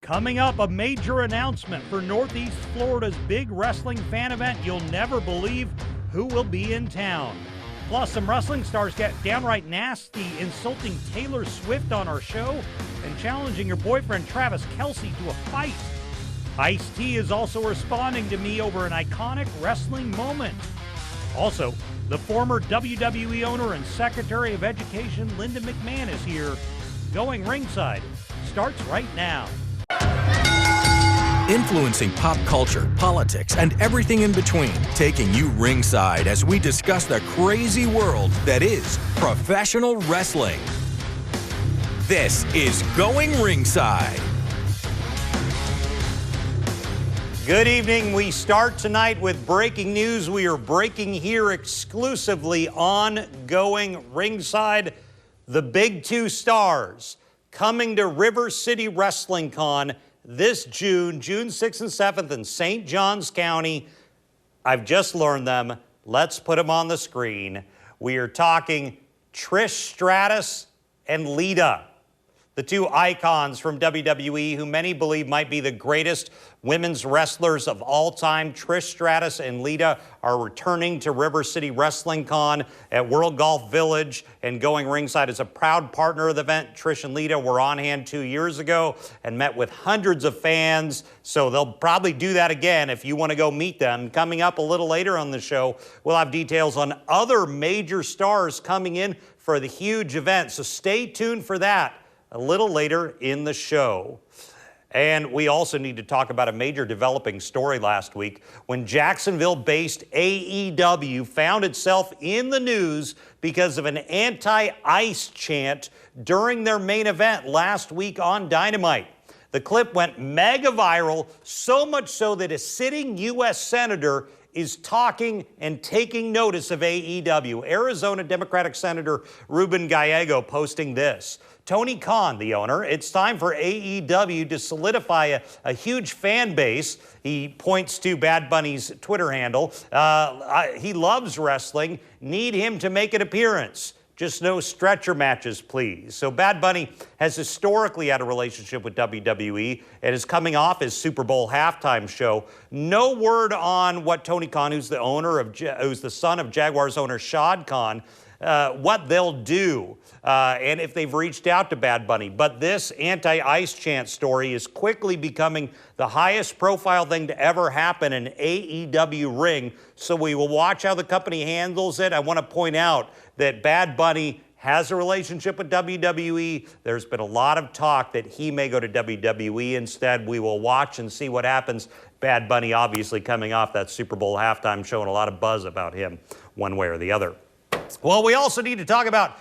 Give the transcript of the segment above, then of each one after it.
Coming up, a major announcement for Northeast Florida's big wrestling fan event. You'll never believe who will be in town. Plus, some wrestling stars get downright nasty, insulting Taylor Swift on our show and challenging your boyfriend Travis Kelce to a fight. Ice-T is also responding to me over an iconic wrestling moment. Also, the former WWE owner and Secretary of Education Linda McMahon is here. Going Ringside starts right now. Influencing pop culture, politics, and everything in between. Taking you ringside as we discuss the crazy world that is professional wrestling. This is Going Ringside. Good evening. We start tonight with breaking news. We are breaking here exclusively on Going Ringside. The big two stars coming to River City Wrestling Con this June 6th and 7th in St. Johns County. I've just learned them. Let's put them on the screen. We are talking Trish Stratus and Lita, the two icons from WWE who many believe might be the greatest women's wrestlers of all time. Trish Stratus and Lita are returning to River City Wrestling Con at World Golf Village, and Going Ringside is a proud partner of the event. Trish and Lita were on hand 2 years ago and met with hundreds of fans, so they'll probably do that again if you want to go meet them. Coming up a little later on the show, we'll have details on other major stars coming in for the huge event, so stay tuned for that a little later in the show. And we also need to talk about a major developing story last week when Jacksonville-based AEW found itself in the news because of an anti-ICE chant during their main event last week on Dynamite. The clip went mega viral, so much so that a sitting U.S. Senator is talking and taking notice of AEW. Arizona Democratic Senator Ruben Gallego posting this. Tony Khan, the owner, it's time for AEW to solidify a huge fan base. He points to Bad Bunny's Twitter handle. He loves wrestling. Need him to make an appearance. Just no stretcher matches, please. So Bad Bunny has historically had a relationship with WWE and is coming off his Super Bowl halftime show. No word on what Tony Khan, who's the son of Jaguars owner Shad Khan, what they'll do and if they've reached out to Bad Bunny. But this anti-ICE chant story is quickly becoming the highest profile thing to ever happen in AEW ring. So we will watch how the company handles it. I want to point out that Bad Bunny has a relationship with WWE. There's been a lot of talk that he may go to WWE instead. We will watch and see what happens. Bad Bunny obviously coming off that Super Bowl halftime show and a lot of buzz about him one way or the other. Well, we also need to talk about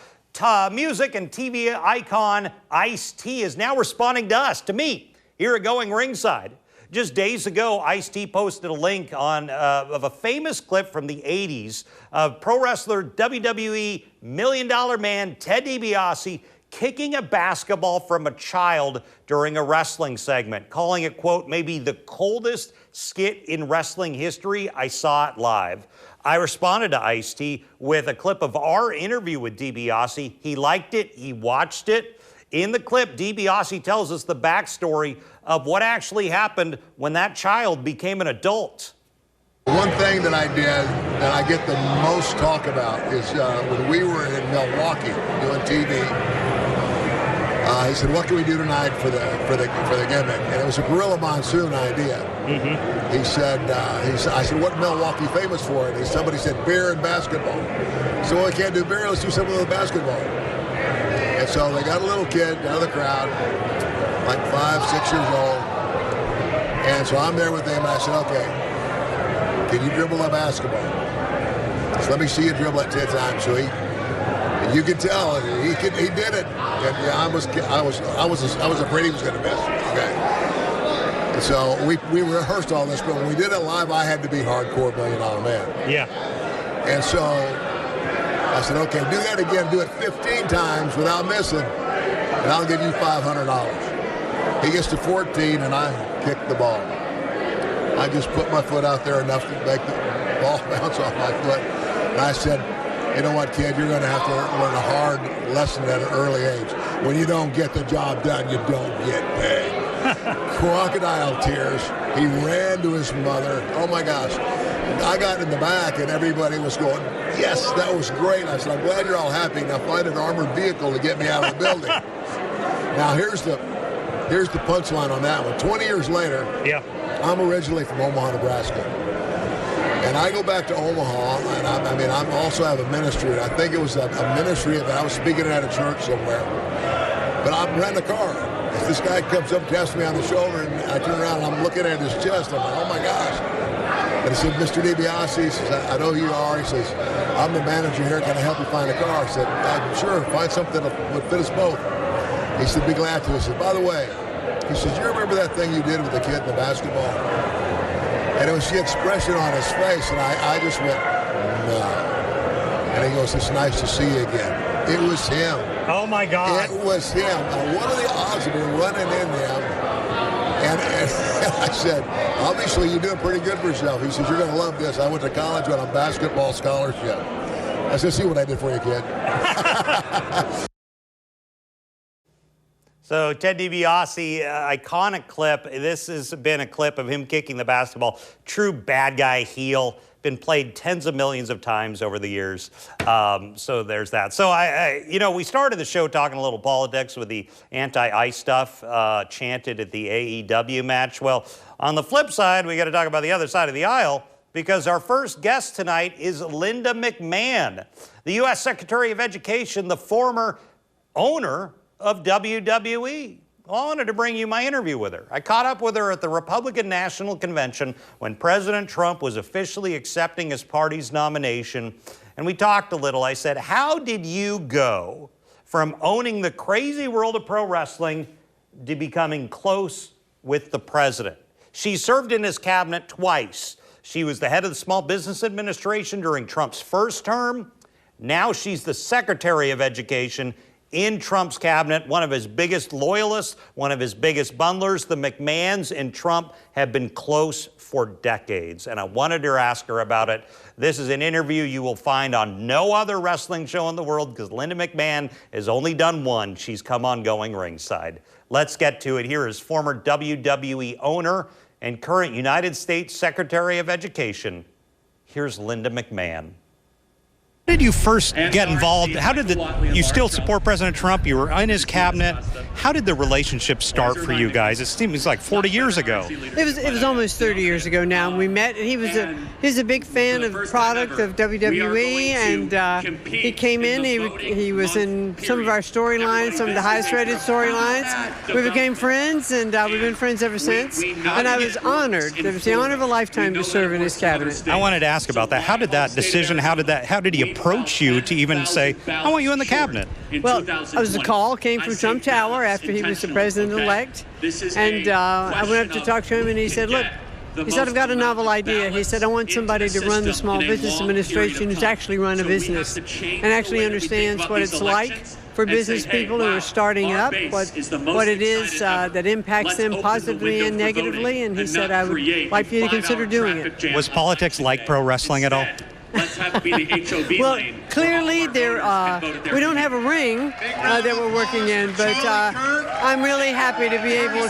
music and TV icon Ice-T is now responding to us, to me, here at Going Ringside. Just days ago, Ice-T posted a link of a famous clip from the 80s of pro wrestler WWE Million Dollar Man Ted DiBiase kicking a basketball from a child during a wrestling segment, calling it, quote, maybe the coldest skit in wrestling history. I saw it live. I responded to Ice-T with a clip of our interview with DiBiase. He liked it. He watched it. In the clip, DiBiase tells us the backstory of what actually happened when that child became an adult. One thing that I did that I get the most talk about is when we were in Milwaukee doing TV. He said, "What can we do tonight for the gimmick?" And it was a Gorilla Monsoon idea. Mm-hmm. He said, "I said, what Milwaukee famous for?" And somebody said, "Beer and basketball." So, well, we can't do beer. Let's do something with basketball. And so they got a little kid out of the crowd, like 5, 6 years old. And so I'm there with him, and I said, "Okay, can you dribble a basketball? So let me see you dribble it 10 times." So you can tell he did it. And yeah, I was afraid he was going to miss. Okay. And so we rehearsed all this, but when we did it live, I had to be hardcore $1 Million Man. Yeah. And so I said, "Okay, do that again. Do it 15 times without missing, and I'll give you $500. He gets to 14, and I kick the ball. I just put my foot out there enough to make the ball bounce off my foot. And I said, "You know what, kid, you're going to have to learn a hard lesson at an early age. When you don't get the job done, you don't get paid." crocodile tears. He ran to his mother. Oh my gosh. I got in the back and everybody was going, yes, that was great. I said, I'm glad you're all happy. Now find an armored vehicle to get me out of the building. Now here's the punchline on that one. 20 years later, I'm originally from Omaha, Nebraska. And I go back to Omaha, and I also have a ministry. I think it was a ministry that I was speaking at a church somewhere. But I'm renting a car. As this guy comes up, taps me on the shoulder, and I turn around, and I'm looking at his chest. I'm like, oh my gosh. And he said, Mr. DiBiase, he says, I know who you are. He says, I'm the manager here. Can I help you find a car? I said, sure, find something that would fit us both. He said, be glad to. He said, by the way, he says, you remember that thing you did with the kid in the basketball? And it was the expression on his face, and I just went, no. And he goes, it's nice to see you again. It was him. Oh, my God. It was him. Now, what are the odds of me running into him? And I said, obviously, you're doing pretty good for yourself. He says, you're going to love this. I went to college on a basketball scholarship. I said, see what I did for you, kid. So Ted DiBiase, iconic clip. This has been a clip of him kicking the basketball. True bad guy heel. Been played tens of millions of times over the years. So there's that. So we started the show talking a little politics with the anti-ICE stuff chanted at the AEW match. Well, on the flip side, we got to talk about the other side of the aisle, because our first guest tonight is Linda McMahon, the U.S. Secretary of Education, the former owner of WWE. Well, I wanted to bring you my interview with her. I caught up with her at the Republican National Convention when President Trump was officially accepting his party's nomination, and we talked a little. I said, how did you go from owning the crazy world of pro wrestling to becoming close with the president? She served in his cabinet twice. She was the head of the Small Business Administration during Trump's first term. Now she's the Secretary of Education in Trump's cabinet, one of his biggest loyalists, one of his biggest bundlers. The McMahons and Trump have been close for decades, and I wanted to ask her about it. This is an interview you will find on no other wrestling show in the world, because Linda McMahon has only done one. She's come on Going Ringside. Let's get to it. Here is former WWE owner and current United States Secretary of Education. Here's Linda McMahon. How did you first get involved? How did you still support President Trump? You were in his cabinet. How did the relationship start for you guys? It seems like 40 years ago. It was almost 30 years ago now. We met, and he's a big fan of the product of WWE, and he came in. He was in some of our storylines, some of the highest rated storylines. We became friends, and we've been friends ever since. And I was honored. It was the honor of a lifetime to serve in his cabinet. I wanted to ask about that. How did that decision? How did he approach you to even say, I want you in the cabinet? Well, it was a call, came from Trump Tower after he was the president-elect, and I went up to talk to him, and he said, look, he said, I've got a novel idea. He said, I want somebody to run the Small Business Administration who's actually run a business and actually understands what it's like for business people who are starting up, what it is that impacts them positively and negatively, and he said, I would like for you to consider doing it. Was politics like pro wrestling at all? Well, clearly we don't have a ring that we're working in, but I'm really happy to be able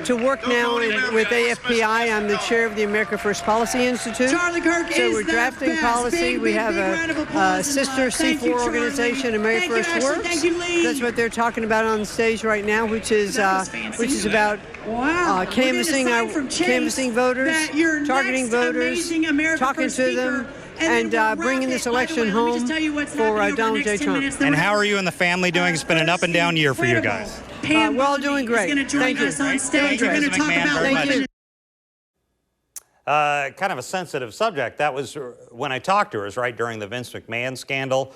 to work now with AFPI. I'm the chair of the America First Policy Institute. So we're drafting policy. We have a sister C4 organization, America First Works. That's what they're talking about on the stage right now, which is about canvassing voters, targeting voters, talking to them, and bringing this election home for Donald J. Trump. And how are you and the family doing? It's been an up and down year for you guys. We're all doing great. Thank you. Thank you, Ms. McMahon, very much. Kind of a sensitive subject. That was when I talked to her, is right during the Vince McMahon scandal,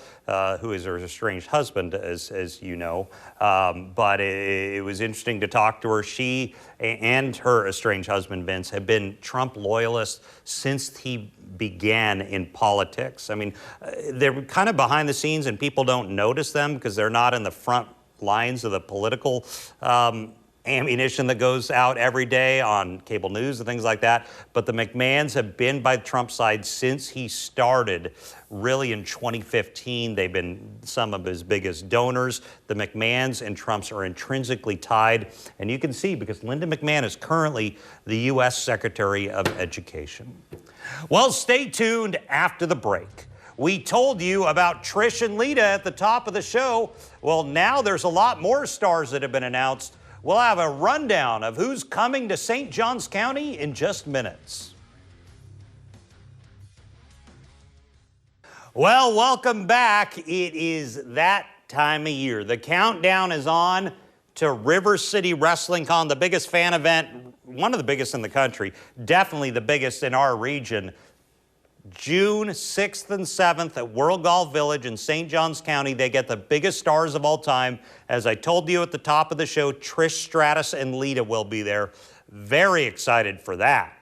who is her estranged husband, as you know. But it was interesting to talk to her. She and her estranged husband, Vince, have been Trump loyalists since he began in politics. I mean, they're kind of behind the scenes, and people don't notice them because they're not in the front lines of the political ammunition that goes out every day on cable news and things like that. But the McMahons have been by Trump's side since he started. Really in 2015, they've been some of his biggest donors. The McMahons and Trumps are intrinsically tied. And you can see because Linda McMahon is currently the U.S. Secretary of Education. Well, stay tuned after the break. We told you about Trish and Lita at the top of the show. Well, now there's a lot more stars that have been announced. We'll have a rundown of who's coming to St. Johns County in just minutes. Well, welcome back. It is that time of year. The countdown is on to River City Wrestling Con, the biggest fan event, one of the biggest in the country, definitely the biggest in our region. June 6th and 7th at World Golf Village in St. Johns County. They get the biggest stars of all time. As I told you at the top of the show, Trish Stratus and Lita will be there. Very excited for that.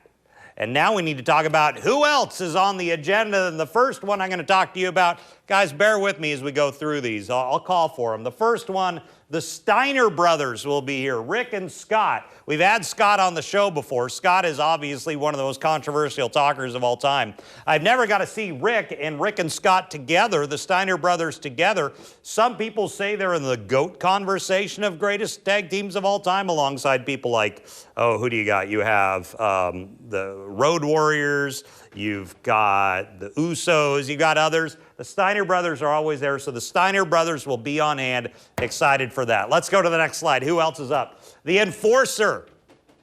And now we need to talk about who else is on the agenda. And the first one I'm going to talk to you about, guys, bear with me as we go through these. I'll call for them. The first one, the Steiner brothers will be here, Rick and Scott. We've had Scott on the show before. Scott is obviously one of the most controversial talkers of all time. I've never got to see Rick and Scott together, the Steiner brothers together. Some people say they're in the GOAT conversation of greatest tag teams of all time alongside people like, oh, who do you got? You have the Road Warriors, you've got the Usos, you've got others. The Steiner brothers are always there, so the Steiner brothers will be on hand. Excited for that. Let's go to the next slide. Who else is up? The Enforcer,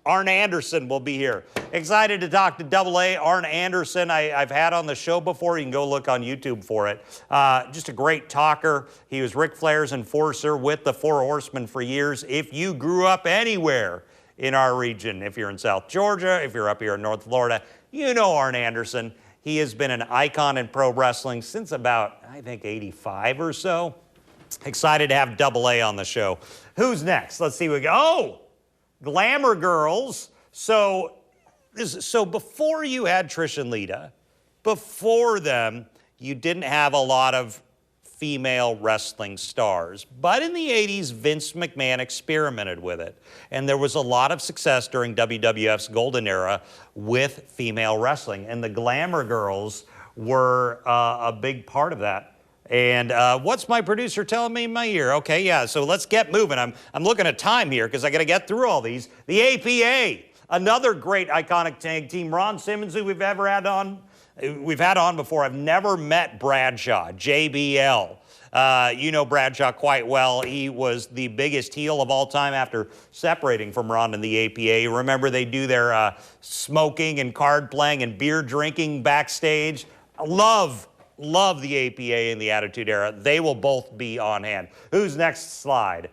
Arn Anderson, will be here. Excited to talk to AA. Arn Anderson, I've had on the show before. You can go look on YouTube for it. Just a great talker. He was Ric Flair's Enforcer with the Four Horsemen for years. If you grew up anywhere in our region, if you're in South Georgia, if you're up here in North Florida, you know Arn Anderson. He has been an icon in pro wrestling since about, I think, 85 or so. Excited to have AA on the show. Who's next? Let's see. Oh, Glamour Girls. So before you had Trish and Lita, before them, you didn't have a lot of female wrestling stars. But in the 80s, Vince McMahon experimented with it. And there was a lot of success during WWF's golden era with female wrestling. And the Glamour Girls were a big part of that. And what's my producer telling me in my ear? Okay, yeah, so let's get moving. I'm looking at time here because I got to get through all these. The APA, another great iconic tag team. Ron Simmons, who we've had on before. I've never met Bradshaw, JBL. You know Bradshaw quite well. He was the biggest heel of all time after separating from Ron and the APA. Remember, they do their smoking and card playing and beer drinking backstage. Love the APA in the Attitude Era. They will both be on hand. Who's next slide?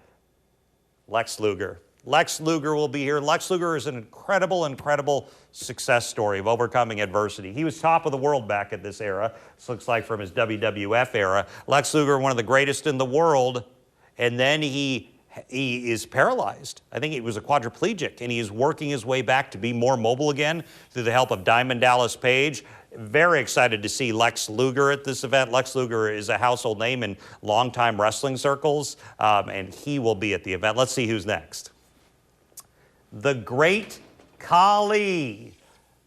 Lex Luger. Lex Luger will be here. Lex Luger is an incredible success story of overcoming adversity. He was top of the world back at this era. This looks like from his WWF era. Lex Luger, one of the greatest in the world, and then he is paralyzed. I think he was a quadriplegic, and he is working his way back to be more mobile again through the help of Diamond Dallas Page. Very excited to see Lex Luger at this event. Lex Luger is a household name in longtime wrestling circles, and he will be at the event. Let's see who's next. The Great Khali,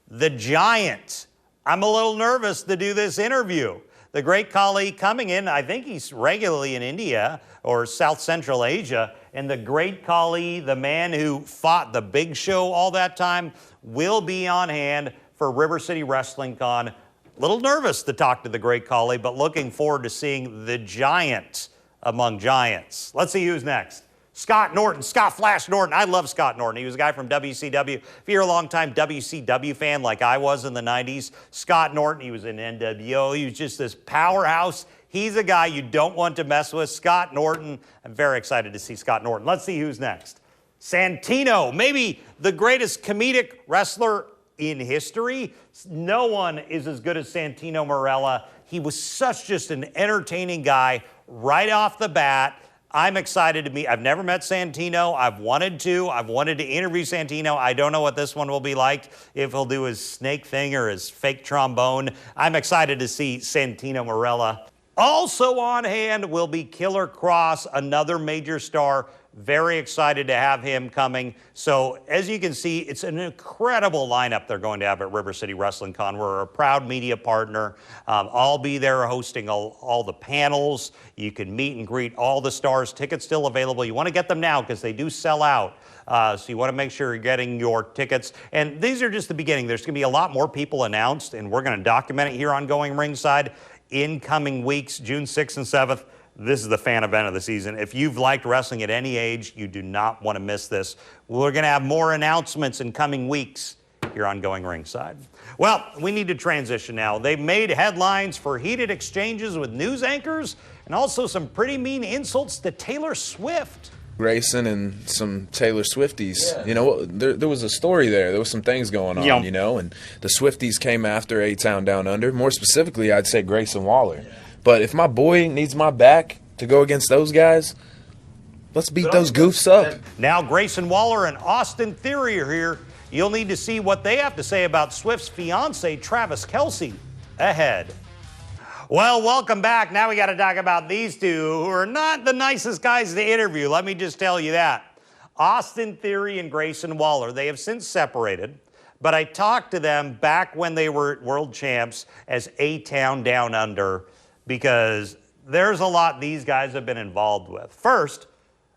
the Giant. I'm a little nervous to do this interview. The Great Khali coming in, I think he's regularly in India or South Central Asia, and the Great Khali, the man who fought the Big Show all that time, will be on hand for River City Wrestling Con. A little nervous to talk to the Great Khali, but looking forward to seeing the Giant among giants. Let's see who's next. Scott Norton, Scott Flash Norton. I love Scott Norton. He was a guy from WCW. If you're a longtime WCW fan like I was in the 90s, Scott Norton, he was in NWO. He was just this powerhouse. He's a guy you don't want to mess with. Scott Norton. I'm very excited to see Scott Norton. Let's see who's next. Santino, maybe the greatest comedic wrestler in history. No one is as good as Santino Marella. He was such just an entertaining guy right off the bat. I'm excited to meet. I've never met Santino. I've wanted to interview Santino. I don't know what this one will be like, if he'll do his snake thing or his fake trombone. I'm excited to see Santino Marella. Also on hand will be Killer Kross, another major star, Very excited to have him coming. So as you can see, it's an incredible lineup they're going to have at River City Wrestling Con. We're a proud media partner. I'll be there hosting all the panels. You can meet and greet all the stars. Tickets still available. You want to get them now because they do sell out. So you want to make sure you're getting your tickets. And these are just the beginning. There's going to be a lot more people announced, and we're going to document it here on Going Ringside in coming weeks, June 6th and 7th. This is the fan event of the season. If you've liked wrestling at any age, you do not want to miss this. We're going to have more announcements in coming weeks here on Going Ringside. Well, we need to transition now. They've made headlines for heated exchanges with news anchors and also some pretty mean insults to Taylor Swift. Grayson and some Taylor Swifties. Yeah. You know, there was a story there. There was some things going on, you know, and the Swifties came after A-Town Down Under. More specifically, I'd say Grayson Waller. Yeah. But if my boy needs my back to go against those guys, let's beat those goofs up. Now Grayson Waller and Austin Theory are here. You'll need to see what they have to say about Swift's fiance, Travis Kelce, ahead. Well, welcome back. Now we got to talk about these two who are not the nicest guys to interview. Let me just tell you that. Austin Theory and Grayson Waller, they have since separated, but I talked to them back when they were world champs as A-Town Down Under, because there's a lot these guys have been involved with. First,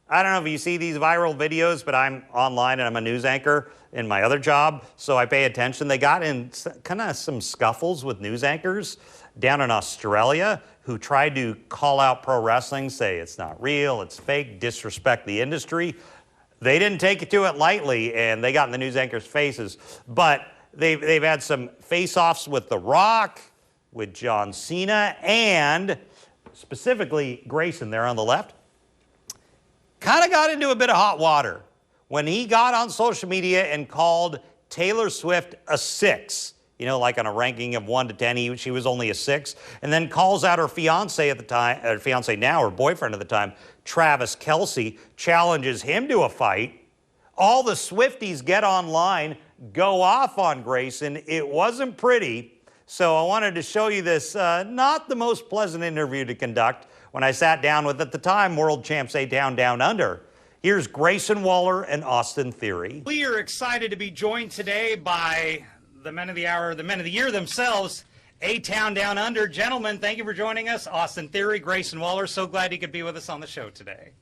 I don't know if you see these viral videos, but I'm online and I'm a news anchor in my other job, so I pay attention. They got in kind of some scuffles with news anchors down in Australia who tried to call out pro wrestling, say it's not real, it's fake, disrespect the industry. They didn't take it to it lightly, and they got in the news anchors' faces. But they've had some face-offs with The Rock, with John Cena, and specifically Grayson there on the left, kind of got into a bit of hot water when he got on social media and called Taylor Swift a 6. You know, like on a ranking of 1 to 10, she was only a 6, and then calls out her fiance at the time, or fiance now, her boyfriend at the time, Travis Kelce, challenges him to a fight. All the Swifties get online, go off on Grayson. It wasn't pretty. So I wanted to show you this, not the most pleasant interview to conduct when I sat down with, at the time, world champs A-Town Down Under. Here's Grayson Waller and Austin Theory. We are excited to be joined today by the men of the hour, the men of the year themselves, A-Town Down Under. Gentlemen, thank you for joining us. Austin Theory, Grayson Waller, so glad you could be with us on the show today.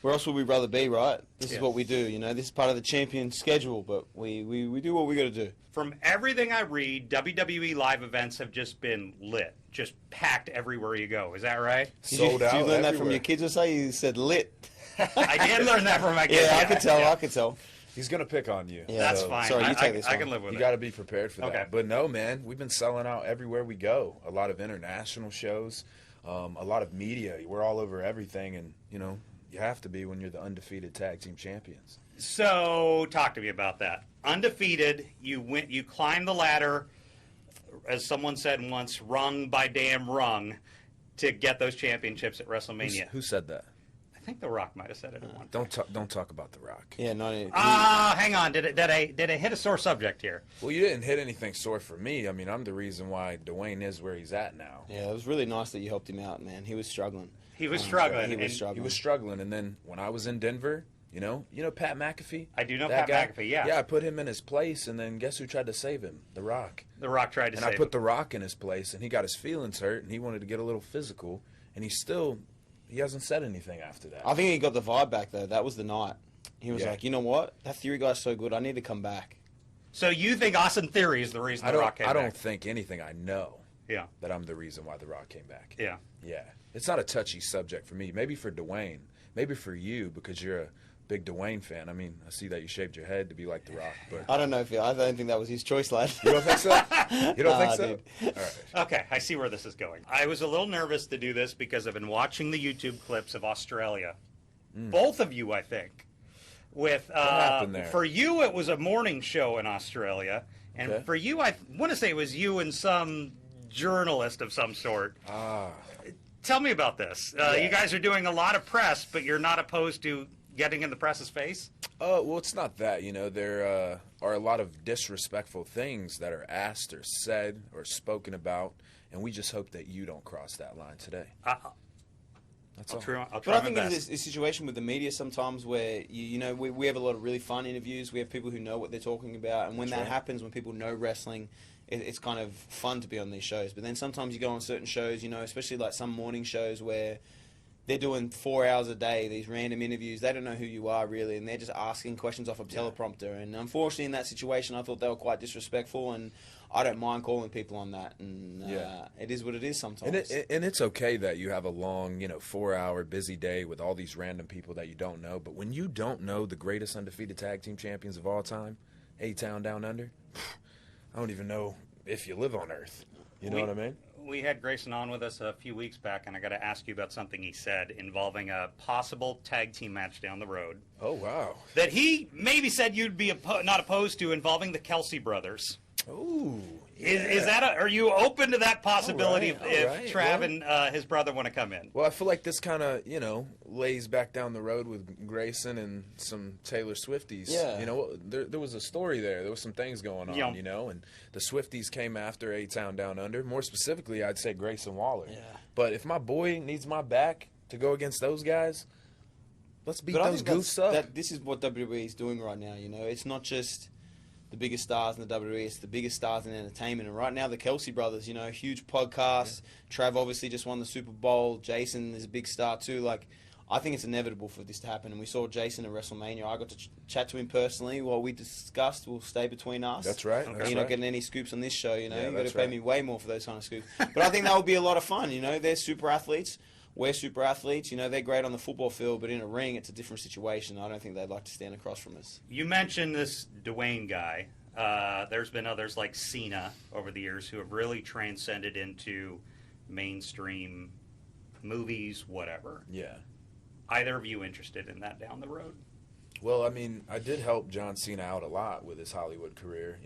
Where else would we rather be, right? This is what we do, you know. This is part of the champion schedule, but we do what we got to do. From everything I read, WWE live events have just been lit, just packed everywhere you go. Is that right? Sold out. Did you learn that everywhere. from your kids or say? You said lit. I did learn that from my kids. Yeah, I could tell. Yeah. I could tell. He's going to pick on you. Yeah, That's so fine. Sorry, you take this I one. can live with You it. got to be prepared for that. Okay. But no, man, we've been selling out everywhere we go. A lot of international shows, a lot of media. We're all over everything, and, you know, you have to be when you're the undefeated tag team champions. So talk to me about that. Undefeated, you climbed the ladder, as someone said once, rung by damn rung, to get those championships at WrestleMania. Who said that? I think The Rock might have said it at one. Don't talk about The Rock. Yeah, no. Hang on. Did I hit a sore subject here? Well, you didn't hit anything sore for me. I mean, I'm the reason why Dwayne is where he's at now. Yeah, it was really nice that you helped him out, man. He was struggling. He was struggling. He was struggling. He was struggling, and then when I was in Denver, you know Pat McAfee? I do know that Pat guy? McAfee, yeah. Yeah, I put him in his place, and then guess who tried to save him? The Rock. The Rock tried to And save I put him. The Rock in his place, and he got his feelings hurt, and he wanted to get a little physical, and he hasn't said anything after that. I think he got the vibe back, though. That was the night. He was Yeah. like, you know what? That Theory guy's so good. I need to come back. So you think Austin Theory is the reason The Rock came I back? don't think anything. I know Yeah. that I'm the reason why The Rock came back. Yeah. Yeah. It's not a touchy subject for me. Maybe for Dwayne. Maybe for you, because you're a big Dwayne fan. I mean, I see that you shaved your head to be like The Rock, but I don't know if I don't think that was his choice, lad. you don't think so? You don't think so? dude. All right. Okay, I see where this is going. I was a little nervous to do this because I've been watching the YouTube clips of Australia. Both of you, I think. With happened there? For you, it was a morning show in Australia, and Okay. for you, I want to say it was you and some journalist of some sort. Tell me about this. You guys are doing a lot of press, but you're not opposed to getting in the press's face? Well, it's not that. You know, there are a lot of disrespectful things that are asked or said or spoken about, and we just hope that you don't cross that line today. That's all. I'll try But I my think best. there's a situation with the media sometimes where, we have a lot of really fun interviews. We have people who know what they're talking about. And when that happens, when people know wrestling, it's kind of fun to be on these shows. But then sometimes you go on certain shows, especially like some morning shows where they're doing 4 hours a day, these random interviews. They don't know who you are, really, and they're just asking questions off a teleprompter. And unfortunately, in that situation, I thought they were quite disrespectful, and I don't mind calling people on that. And it is what it is sometimes. And it's okay that you have a long, 4-hour busy day with all these random people that you don't know. But when you don't know the greatest undefeated tag team champions of all time, A-Town Down Under, I don't even know if you live on Earth. You know what I mean? We had Grayson on with us a few weeks back, and I got to ask you about something he said involving a possible tag team match down the road. Oh, wow. That he maybe said you'd be not opposed to, involving the Kelsey brothers. Ooh. Is that are you open to that possibility if Trav Well, and his brother want to come in? Well, I feel like this kind of, lays back down the road with Grayson and some Taylor Swifties. Yeah. There was a story there. There was some things going on, and the Swifties came after A-Town Down Under. More specifically, I'd say Grayson Waller. Yeah. But if my boy needs my back to go against those guys, let's beat But I those think goofs up. this is what WWE is doing right now. It's not just the biggest stars in the WWE, it's the biggest stars in entertainment. And right now, the Kelsey brothers, huge podcast. Trav obviously just won the Super Bowl. Jason is a big star too. Like, I think it's inevitable for this to happen. And we saw Jason at WrestleMania. I got to chat to him personally. What we discussed will stay between us. That's right. You're not getting any scoops on this show. You got to that's pay me way more for those kind of scoops. But I think that would be a lot of fun. They're super athletes. We're super athletes. They're great on the football field, but in a ring, it's a different situation. I don't think they'd like to stand across from us. You mentioned this Dwayne guy. There's been others like Cena over the years who have really transcended into mainstream movies, whatever. Yeah. Either of you interested in that down the road? Well, I did help John Cena out a lot with his Hollywood career.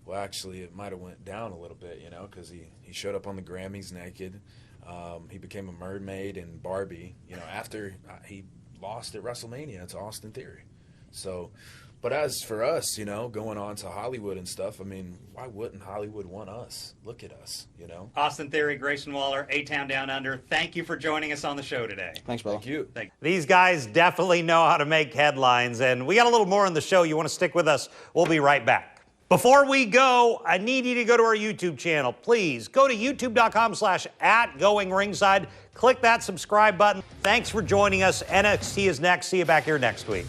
Well, actually, it might have went down a little bit, because he showed up on the Grammys naked. He became a mermaid in Barbie, after he lost at WrestleMania to Austin Theory. So, but as for us, going on to Hollywood and stuff, why wouldn't Hollywood want us? Look at us, Austin Theory, Grayson Waller, A-Town Down Under, thank you for joining us on the show today. Thanks, brother. Thank you. These guys definitely know how to make headlines, and we got a little more on the show. You want to stick with us? We'll be right back. Before we go, I need you to go to our YouTube channel. Please go to youtube.com/@GoingRingside. Click that subscribe button. Thanks for joining us. NXT is next. See you back here next week.